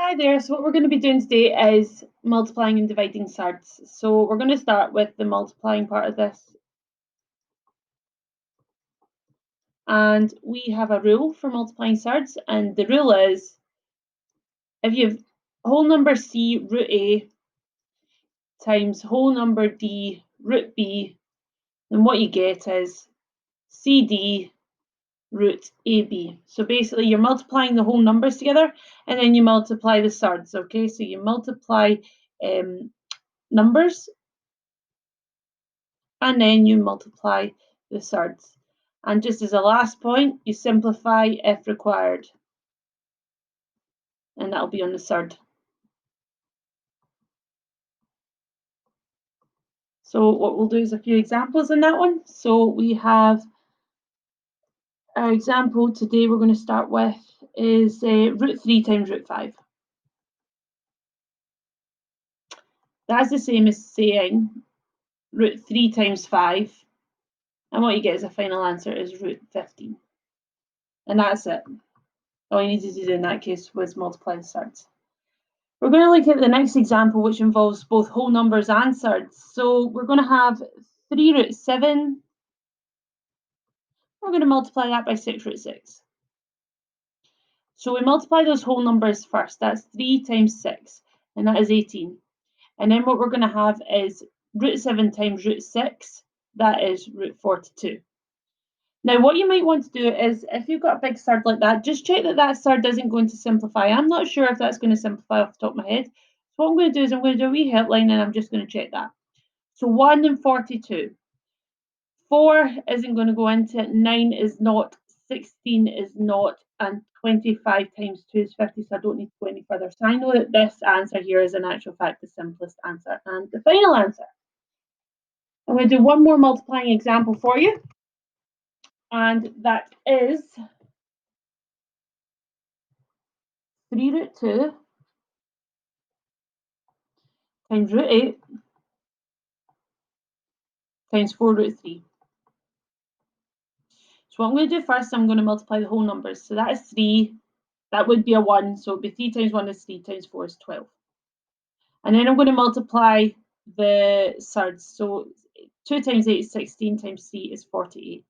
Hi there, so what we're going to be doing today is multiplying and dividing surds. So we're going to start with the multiplying part of this. And we have a rule for multiplying surds, and the rule is if you have whole number C root A times whole number D root B, then what you get is CD root AB. So basically you're multiplying the whole numbers together and then you multiply the surds, okay? So you multiply numbers and then you multiply the surds. And just as a last point, you simplify if required, and that'll be on the surd. So what we'll do is a few examples in that one. So we have our example today we're going to start with is root 3 times root 5. That's the same as saying root 3 times 5, and what you get as a final answer is root 15. And that's it. All you needed to do in that case was multiply the surds. We're going to look at the next example, which involves both whole numbers and surds. So we're going to have 3 root 7. We're going to multiply that by 6 root 6. So we multiply those whole numbers first. That's 3 times 6, and that is 18. And then what we're going to have is root 7 times root 6. That is root 42. Now, what you might want to do is, if you've got a big surd like that, just check that that surd isn't going to simplify. I'm not sure if that's going to simplify off the top of my head. So what I'm going to do is I'm going to do a wee helpline and I'm just going to check that. So 1 and 42. 4 isn't going to go into it, 9 is not, 16 is not, and 25 times 2 is 50, so I don't need to go any further. So I know that this answer here is in actual fact the simplest answer and the final answer. I'm going to do one more multiplying example for you, and that is 3 root 2 times root 8 times 4 root 3. So what I'm going to do first, I'm going to multiply the whole numbers. So that is 3, that would be a 1, so it would be 3 times 1 is 3 times 4 is 12. And then I'm going to multiply the surds. So 2 times 8 is 16, times 3 is 48.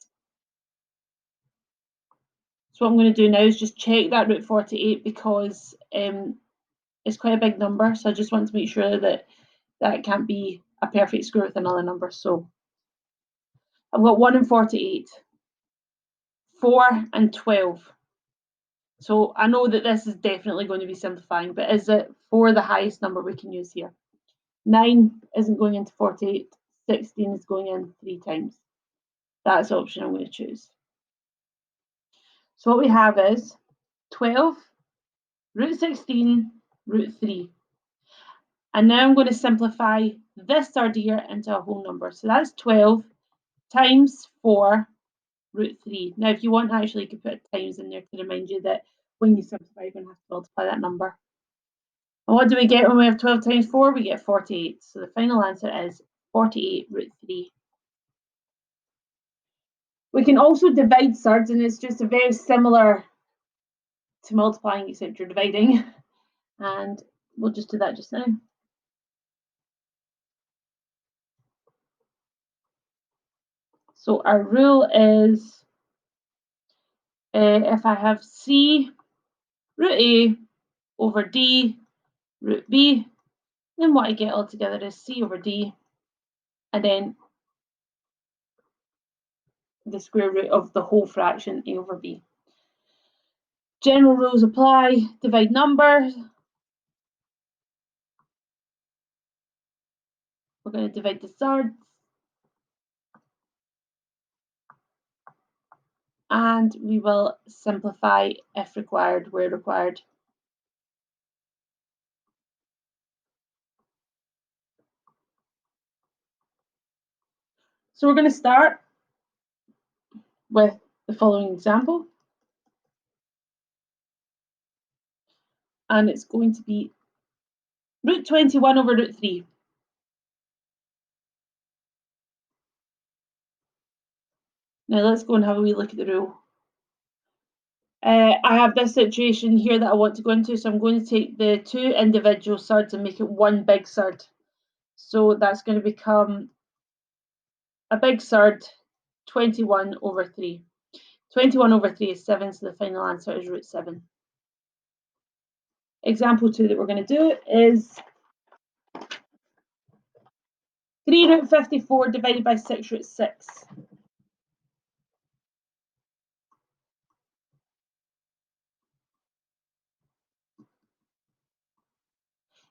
So what I'm going to do now is just check that root 48 because it's quite a big number. So I just want to make sure that that can't be a perfect square with another number. So I've got 1 and 48, 4 and 12. So I know that this is definitely going to be simplifying, but is it 4 the highest number we can use here? 9 isn't going into 48, 16 is going in 3 times. That's the option I'm going to choose. So what we have is 12, root 16, root 3. And now I'm going to simplify this third here into a whole number. So that's 12 times 4 root 3. Now, if you want, actually, you could put times in there to remind you that when you simplify, you're going to have to multiply that number. And what do we get when we have 12 times 4? We get 48. So the final answer is 48 root 3. We can also divide surds, and it's just a very similar to multiplying, except you're dividing. And we'll just do that just now. So our rule is if I have C root A over D root B, then what I get altogether is C over D, and then the square root of the whole fraction A over B. General rules apply, divide numbers. We're going to divide the surds. And we will simplify if required, where required. So we're going to start with the following example. And it's going to be root 21 over root 3. Now let's go and have a wee look at the rule. I have this situation here that I want to go into, so I'm going to take the two individual surds and make it one big surd. So that's going to become a big surd, 21 over 3. 21 over 3 is 7, so the final answer is root 7. Example 2 that we're going to do is 3 root 54 divided by 6 root 6.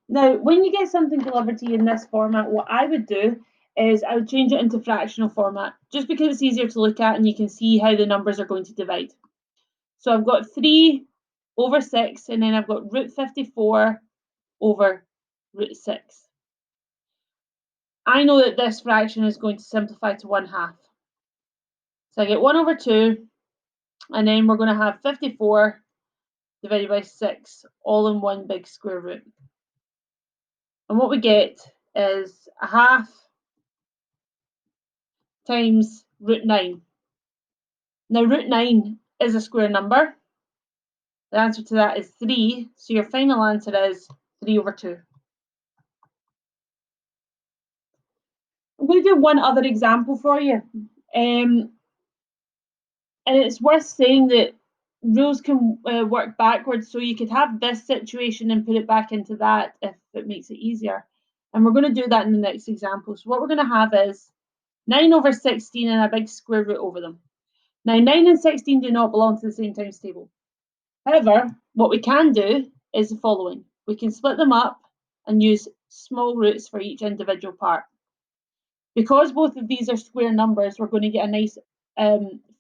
Now, when you get something delivered to you in this format, what I would do is I would change it into fractional format, just because it's easier to look at and you can see how the numbers are going to divide. So I've got 3 over 6, and then I've got root 54 over root 6. I know that this fraction is going to simplify to 1/2. So I get 1 over 2, and then we're going to have 54 divided by 6, all in one big square root. And what we get is 1/2 times root 9. Now, root 9 is a square number. The answer to that is 3, so your final answer is 3 over 2. I'm going to do one other example for you. And it's worth saying that rules can work backwards, so you could have this situation and put it back into that if it makes it easier. And we're going to do that in the next example. So what we're going to have is 9 over 16 and a big square root over them. Now, 9 and 16 do not belong to the same times table. However, what we can do is the following. We can split them up and use small roots for each individual part. Because both of these are square numbers, we're going to get a nice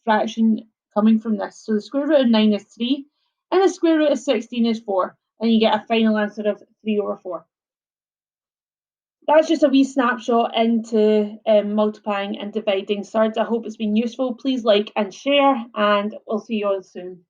fraction coming from this. So the square root of 9 is 3, and the square root of 16 is 4, and you get a final answer of 3 over 4. That's just a wee snapshot into multiplying and dividing surds. I hope it's been useful. Please like and share, and we'll see you all soon.